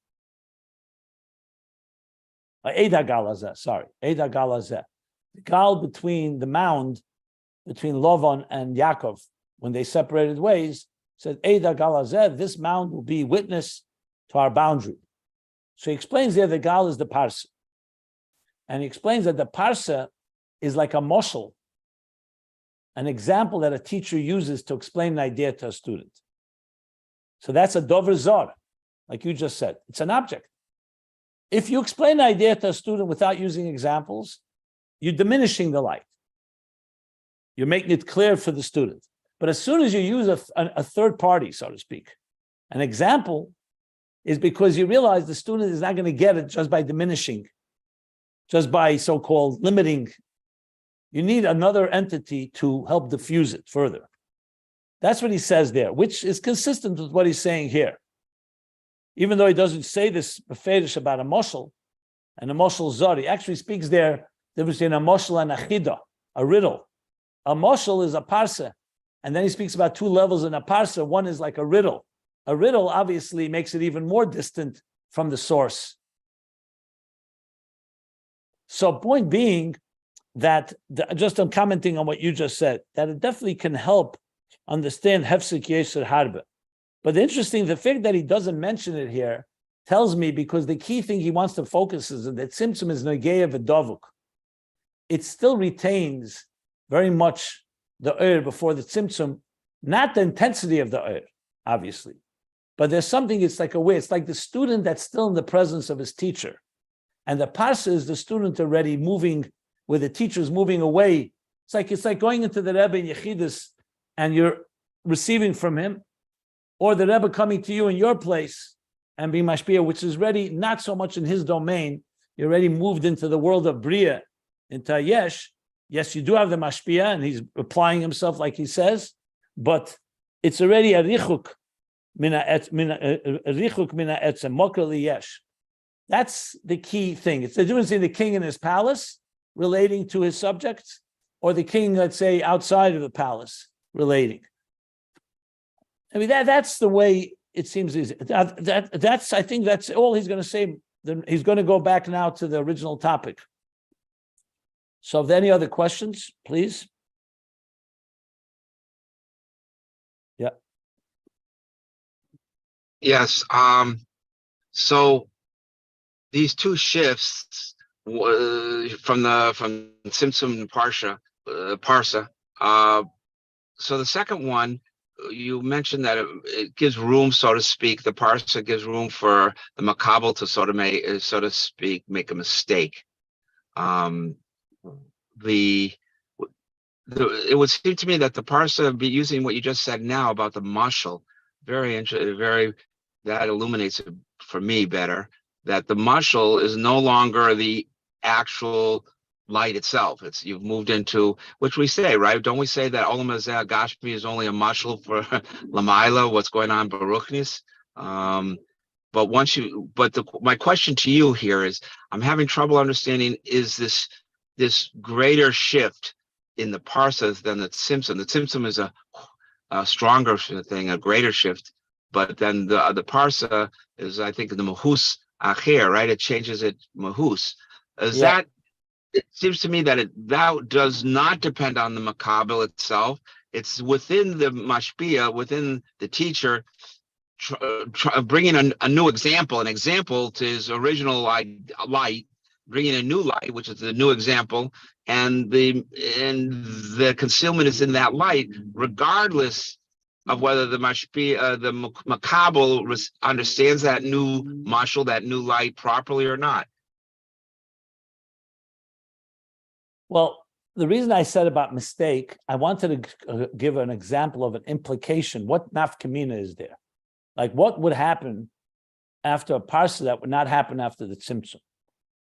Eid ha gal hazeh, sorry. Eid ha gal hazeh. The gal between the mound, between Lavan and Yaakov, when they separated ways, said, Eid ha gal hazeh, this mound will be witness to our boundary. So he explains there the gal is the parsa. And he explains that the parsa is like a moshel, an example that a teacher uses to explain an idea to a student. So that's a dover zor, like you just said. It's an object. If you explain an idea to a student without using examples, you're diminishing the light. You're making it clear for the student. But as soon as you use a third party, so to speak, an example is because you realize the student is not going to get it just by diminishing, just by so-called limiting. You need another entity to help diffuse it further. That's what he says there, which is consistent with what he's saying here. Even though he doesn't say this befedish about a moshel and a moshel zor, he actually speaks there between a moshel and a chida, a riddle. A moshel is a parsa, and then he speaks about two levels in a parsa. One is like a riddle. A riddle obviously makes it even more distant from the source. So point being that, just I'm commenting on what you just said, that it definitely can help understand Hemshech Ayin Beis. But the fact that he doesn't mention it here tells me, because the key thing he wants to focus is that Tzimtzum is Negeya v'Davuk. It still retains very much the Oyer before the Tzimtzum, not the intensity of the Oyer, obviously. But there's something, it's like a way, it's like the student that's still in the presence of his teacher. And the Parsa is the student already moving, where the teacher's moving away. It's like going into the Rebbe in Yechidus and you're receiving from him, or the Rebbe coming to you in your place and being mashpia, which is already not so much in his domain. You're already moved into the world of Bria, into Yesh. Yes, you do have the mashpia, and he's applying himself like he says, but it's already a richuk mina etzem mokar liyesh. That's the key thing. It's the difference in the king in his palace relating to his subjects, or the king, let's say, outside of the palace relating. I mean, that's the way it seems. That's I think that's all he's going to say. Then he's going to go back now to the original topic. So, if there are any other questions, please. Yeah. Yes. So these two shifts from Tzimtzum and Parsa. So the second one, you mentioned that it gives room, so to speak. The Parsa gives room for the makabel to so to speak, make a mistake. It would seem to me that the Parsa, be using what you just said now about the mashal, that illuminates it for me better. That the mashal is no longer the actual light itself. You've moved into, which we say, right? Don't we say that Olam Hazeh Gashmi is only a mashal for Lamaila, what's going on Baruchnis? But my question to you here is, I'm having trouble understanding, is this greater shift in the parsas than the Tzimtzum? The Tzimtzum is a stronger thing, a greater shift, but then the parsa is, I think, the mahus acher, right? It changes it mahus. That? It seems to me that that does not depend on the makabel itself. It's within the mashpia, within the teacher, bringing a new example, an example to his original light, bringing a new light, which is the new example, and the concealment is in that light, regardless of whether the mashpia, the makabel understands that new mashal, that new light properly or not. Well, the reason I said about mistake, I wanted to give an example of an implication. What nafkamina is there? Like, what would happen after a parsa that would not happen after the tzimtzum?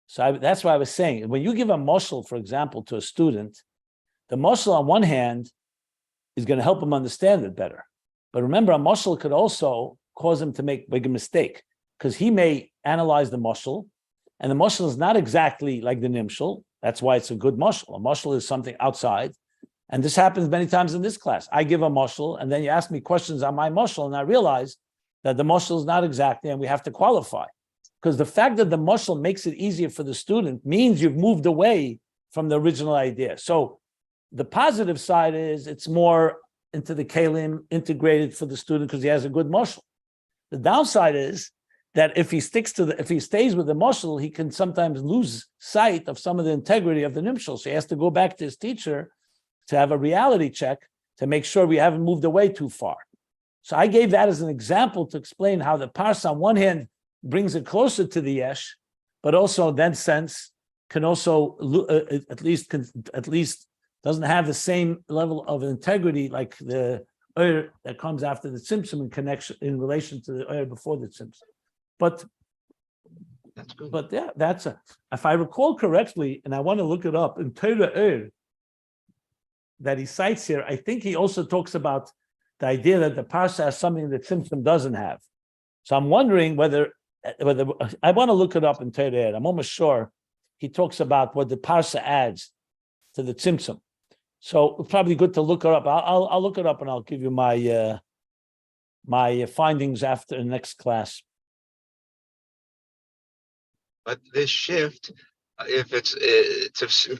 So that's why I was saying, when you give a moshel, for example, to a student, the moshel on one hand is going to help him understand it better. But remember, a moshel could also cause him to make a big mistake, because he may analyze the moshel, and the moshel is not exactly like the nimshel. That's why it's a good moshel. A moshel is something outside. And this happens many times in this class. I give a moshel, and then you ask me questions on my moshel, and I realize that the moshel is not exactly, and we have to qualify. Because the fact that the moshel makes it easier for the student means you've moved away from the original idea. So the positive side is it's more into the kalim, integrated for the student because he has a good moshel. The downside is that if he stays with the mashal, he can sometimes lose sight of some of the integrity of the nimshal. So he has to go back to his teacher to have a reality check to make sure we haven't moved away too far. So I gave that as an example to explain how the parsa on one hand brings it closer to the yesh, but also in that sense can also at least doesn't have the same level of integrity like the oir that comes after the tzimtzum in connection in relation to the oir before the tzimtzum. But That's good. But yeah, if I recall correctly, and I want to look it up in Torah Ur that he cites here, I think he also talks about the idea that the parsa has something that Tzimtzum doesn't have. So I'm wondering whether I want to look it up in Torah Ur. I'm almost sure he talks about what the parsa adds to the Tzimtzum. So it's probably good to look it up. I'll look it up and I'll give you my my findings after the next class. But this shift, if it's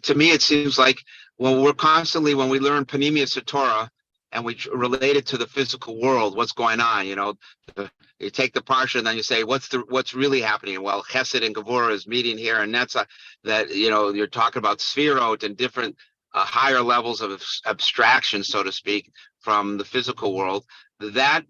to me, it seems like when we learn Panemius Torah and we relate it to the physical world, what's going on? You know, you take the parsha and then you say, what's really happening? Well, Chesed and Gevurah is meeting here, and that's that. You know, you're talking about Sfirot and different higher levels of abstraction, so to speak, from the physical world. That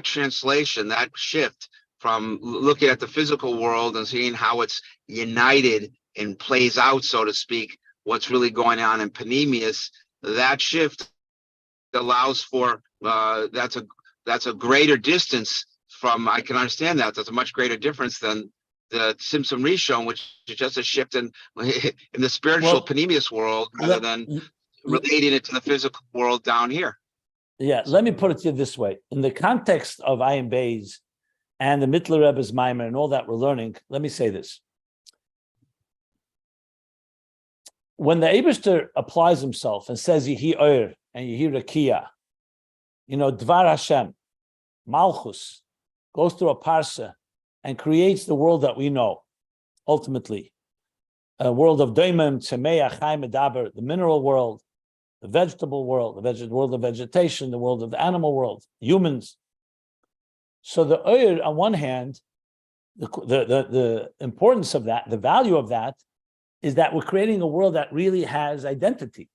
translation, that shift from looking at the physical world and seeing how it's united and plays out, so to speak, what's really going on in Panemius, that shift allows for that's a greater distance from, I can understand that. That's a much greater difference than the Tzimtzum Rishon, which is just a shift in the spiritual Panemius world rather than relating it to the physical world down here. Yeah, let me put it to you this way. In the context of Ayin Beis and the Mittler Rebbe's Maimer and all that we're learning, let me say this. When the Eibishter applies himself and says Yehi Oir and Yehi Rakia, you know, Dvar Hashem, Malchus, goes through a parsa and creates the world that we know, ultimately. A world of Doimim, Tzemeach, Chaim, Medaber, the mineral world, the vegetable world, the world of vegetation, the world of the animal world, humans. So the Oir, on one hand, the importance of that, the value of that, is that we're creating a world that really has identity.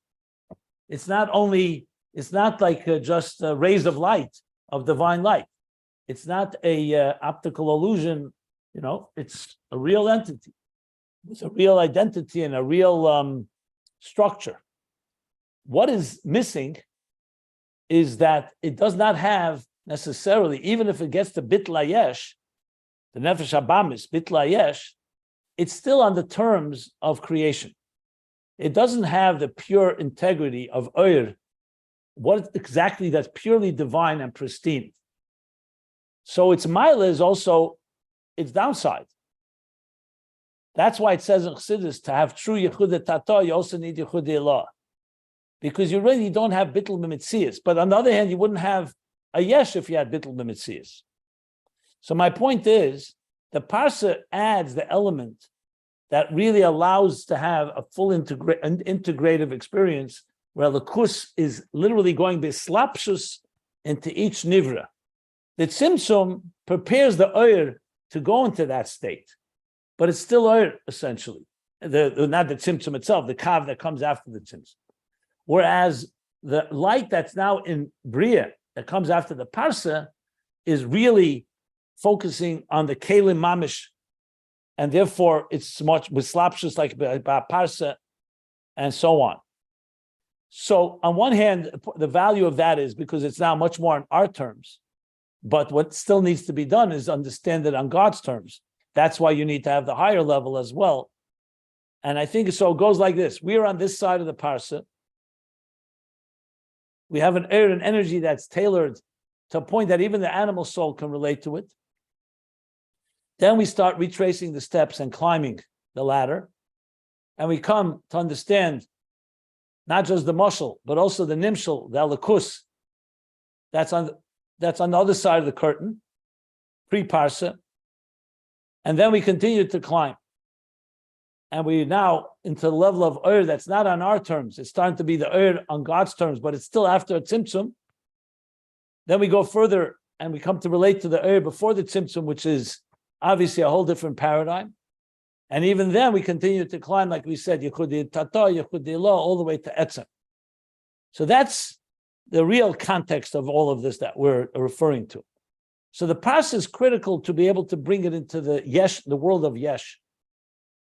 It's not like just rays of light, of divine light. It's not a optical illusion, you know, it's a real entity. It's a real identity and a real structure. What is missing is that it does not have necessarily, even if it gets to Bit Layesh, the Nefesh Habamis, Bit Layesh, it's still on the terms of creation. It doesn't have the pure integrity of Oir, what exactly that's purely divine and pristine. So its Maila is also its downside. That's why it says in Chassidus, to have true Yehuda Tata, you also need Yehuda Elah. Because you really don't have Bittul Mimitzias. But on the other hand, you wouldn't have a Yesh if you had Bittul Mimitzias. So my point is, the Parsa adds the element that really allows to have a full integrative experience where the Kus is literally going bislapshus into each Nivra. The Tzimtzum prepares the Oir to go into that state, but it's still Oir, essentially. Not the Tzimtzum itself, the Kav that comes after the Tzimtzum. Whereas the light that's now in Bria, that comes after the Parsa, is really focusing on the Kalim Mamish, and therefore it's much with slapshus like Parsa and so on. So on one hand, the value of that is because it's now much more in our terms, but what still needs to be done is understand it on God's terms. That's why you need to have the higher level as well. And I think so it goes like this. We are on this side of the Parsa. We have an air and energy that's tailored to a point that even the animal soul can relate to it. Then we start retracing the steps and climbing the ladder. And we come to understand not just the mushal, but also the nimshal, the alakus. That's on the other side of the curtain, pre-parsa. And then we continue to climb. And we now into the level of Oir that's not on our terms. It's starting to be the Oir on God's terms, but it's still after a Tzimtzum. Then we go further and we come to relate to the Oir before the Tzimtzum, which is obviously a whole different paradigm. And even then, we continue to climb, like we said, Yechudi Tata, Yechudi Lo, all the way to Etzem. So that's the real context of all of this that we're referring to. So the Parsa is critical to be able to bring it into the Yesh, the world of Yesh.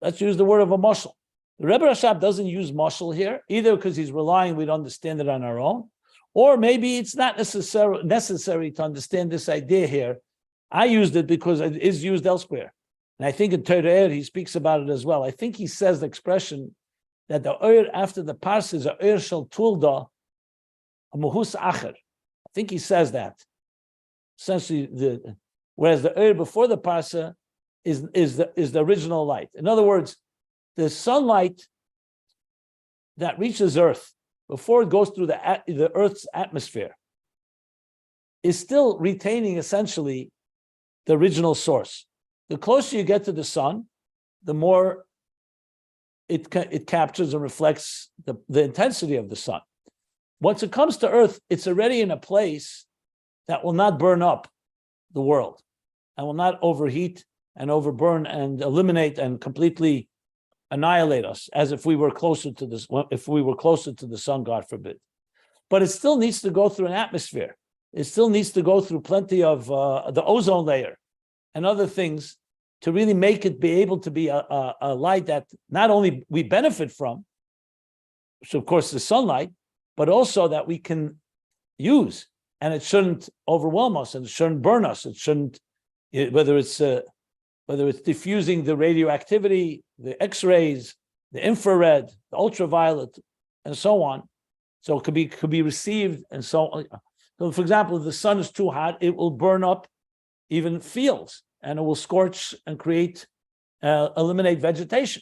Let's use the word of a mashal. The Rebbe Rashab doesn't use mashal here, either because he's relying we'd understand it on our own, or maybe it's not necessary to understand this idea here. I used it because it is used elsewhere. And I think in Torah he speaks about it as well. I think he says the expression that the Oyer after the Parsa is a Oyer shel Tulda, a Muhus Acher. I think he says that. Essentially, whereas the Oyer before the Parsa is the original light. In other words, the sunlight that reaches Earth before it goes through the Earth's atmosphere is still retaining essentially the original source. The closer you get to the sun, the more it captures and reflects the intensity of the sun. Once it comes to Earth, it's already in a place that will not burn up the world and will not overheat and overburn and eliminate and completely annihilate us, as if we were closer to the sun, God forbid. But it still needs to go through an atmosphere. It still needs to go through plenty of the ozone layer and other things to really make it be able to be a light that not only we benefit from, so of course the sunlight, but also that we can use, and it shouldn't overwhelm us, and it shouldn't burn us. It shouldn't, whether it's diffusing the radioactivity, the X-rays, the infrared, the ultraviolet, and so on. So it could be received, and so on. So, for example, if the sun is too hot, it will burn up even fields, and it will scorch and eliminate vegetation.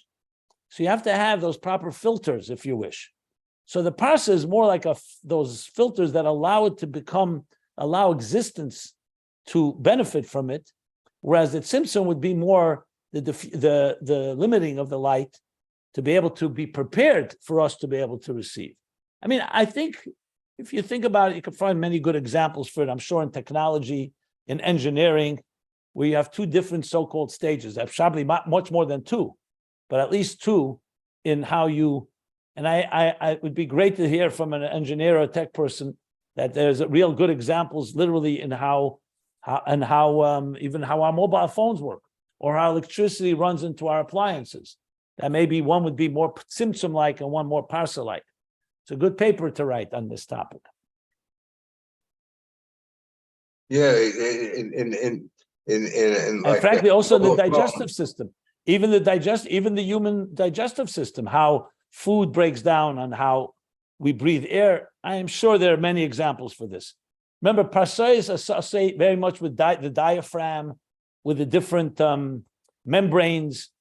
So you have to have those proper filters, if you wish. So the Parsa is more like those filters that allow it to allow existence to benefit from it, whereas the Tzimtzum would be more the limiting of the light to be able to be prepared for us to be able to receive. I mean, I think if you think about it, you can find many good examples for it. I'm sure in technology, in engineering, where you have two different so-called stages. Probably much more than two, but at least two in how you. And I it would be great to hear from an engineer or a tech person that there's real good examples, literally, in how even how our mobile phones work, or how electricity runs into our appliances. That maybe one would be more Tzimtzum-like and one more Parsa-like. It's a good paper to write on this topic. Yeah, and like frankly, also the digestive system, even the human digestive system, how food breaks down and how we breathe air. I am sure there are many examples for this. Remember, Parsa is associated very much with the diaphragm, with the different membranes.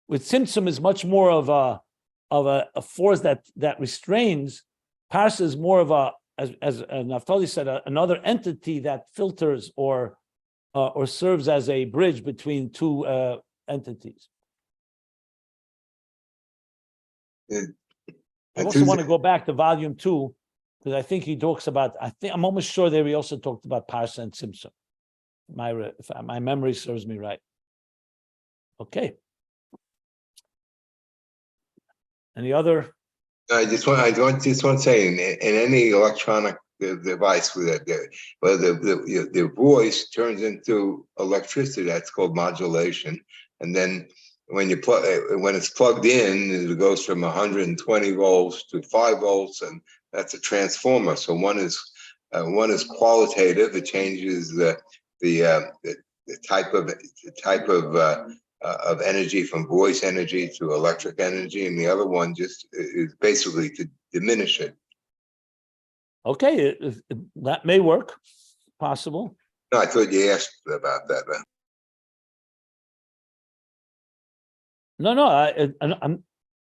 With Tzimtzum is much more of a force that restrains. Parsa is more of as Naftali said, another entity that filters or serves as a bridge between two entities. I also want to go back to volume 2, because I think he talks about, I'm almost sure that he also talked about Parsa and Tzimtzum. If my memory serves me right. Okay. Any other? I just want to say, in any electronic device where the voice turns into electricity, that's called modulation, and then when it's plugged in, it goes from 120 volts to 5 volts, and that's a transformer. So one is qualitative; it changes the type of energy from voice energy to electric energy, and the other one just is basically to diminish it. Okay, that may work. Possible. No, I thought you asked about that. No,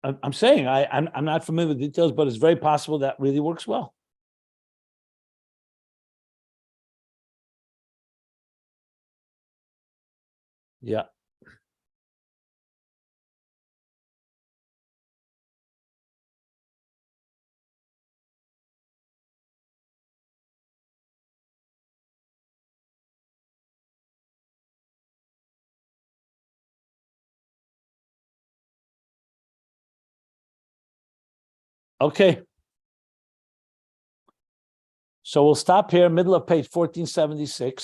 I'm saying I'm not familiar with details, but it's very possible that really works well. Yeah. Okay. So we'll stop here, middle of page 1476.